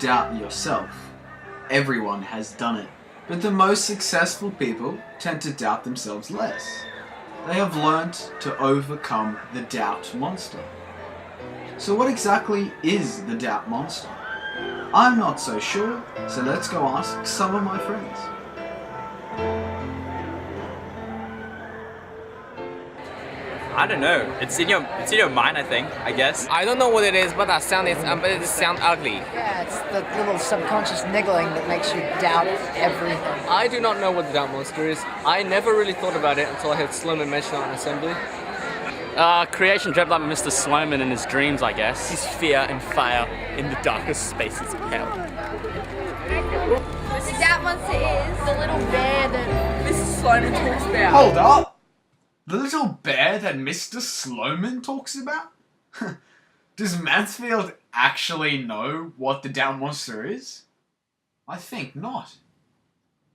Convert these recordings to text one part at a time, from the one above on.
doubt yourself. Everyone has done it. But the most successful people tend to doubt themselves less. They have learnt to overcome the doubt monster. So what exactly is the doubt monster? I'm not so sure, so let's go ask some of my friends. I don't know. It's in your mind, I guess. I don't know what it is, but it sounds ugly. Yeah, it's the little subconscious niggling that makes you doubt everything. I do not know what the doubt monster is. I never really thought about it until I heard Sloman mention it on assembly. Creation dreamt up Mr. Sloman in his dreams, I guess. His fear and fire in the darkest spaces of hell. The doubt monster is the little bear that Mr. Sloman talks about. Hold up! The little bear that Mr. Sloman talks about? Does Mansfield actually know what the doubt monster is? I think not.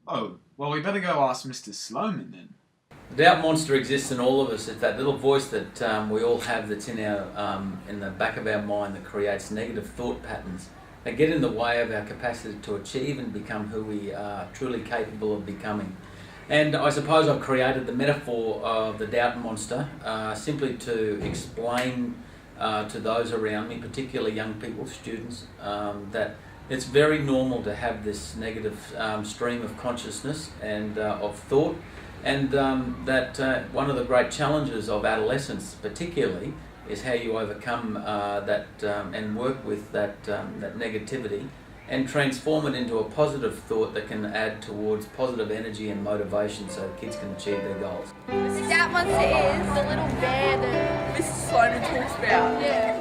Oh, well, we better go ask Mr. Sloman then. The doubt monster exists in all of us. It's that little voice that we all have that's in the back of our mind that creates negative thought patterns that get in the way of our capacity to achieve and become who we are truly capable of becoming. And I suppose I've created the metaphor of the doubt monster simply to explain to those around me, particularly young people, students, that it's very normal to have this negative stream of consciousness and of thought, and that one of the great challenges of adolescence particularly is how you overcome that and work with that negativity and transform it into a positive thought that can add towards positive energy and motivation so kids can achieve their goals. The doubt monster is the little bear that Mr. Sloman talks about. Yeah.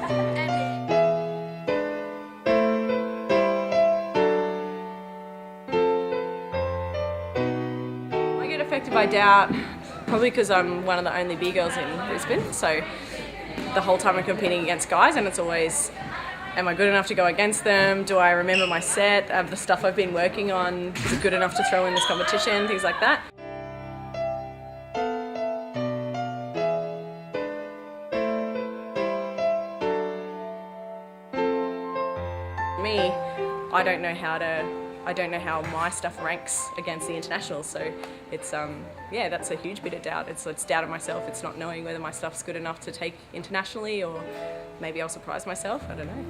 I get affected by doubt probably because I'm one of the only B girls in Brisbane, so the whole time I'm competing against guys, and it's always, am I good enough to go against them? Do I remember my set? The stuff I've been working on, is it good enough to throw in this competition? Things like that. Me, I don't know how my stuff ranks against the internationals, so it's yeah, that's a huge bit of doubt. It's doubt of myself. It's not knowing whether my stuff's good enough to take internationally, or maybe I'll surprise myself. I don't know.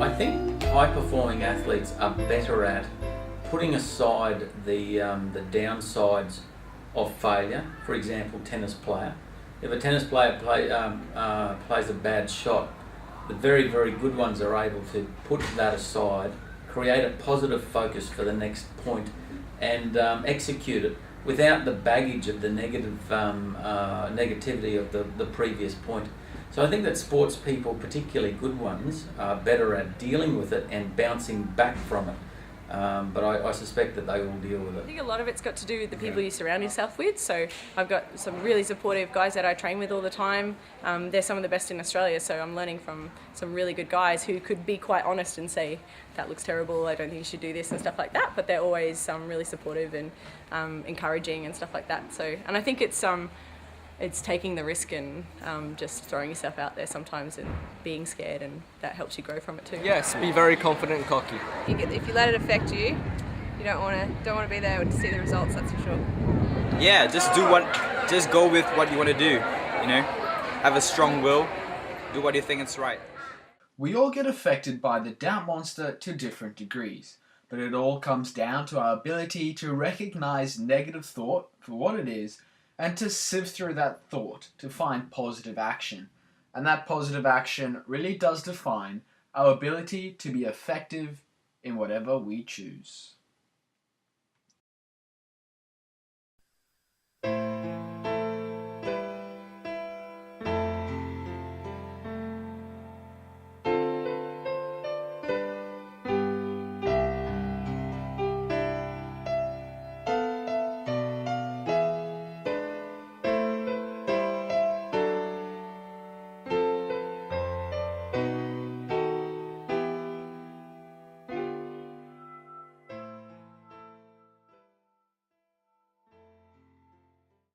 I think high-performing athletes are better at putting aside the downsides of failure. For example, tennis player. If a tennis player plays a bad shot, the very, very good ones are able to put that aside, create a positive focus for the next point, and execute it without the baggage of the negativity of the previous point. So I think that sports people, particularly good ones, are better at dealing with it and bouncing back from it. But I suspect that they will deal with it. I think a lot of it's got to do with the people you surround yourself with. So I've got some really supportive guys that I train with all the time. They're some of the best in Australia, so I'm learning from some really good guys who could be quite honest and say, that looks terrible, I don't think you should do this and stuff like that. But they're always really supportive and encouraging and stuff like that. So, and I think it's taking the risk and just throwing yourself out there sometimes and being scared, and that helps you grow from it too. Yes, be very confident and cocky. If you let it affect you, you don't want to be there to see the results. That's for sure. Yeah, just go with what you want to do. You know, have a strong will, do what you think is right. We all get affected by the doubt monster to different degrees, but it all comes down to our ability to recognize negative thought for what it is, and to sift through that thought to find positive action. And that positive action really does define our ability to be effective in whatever we choose.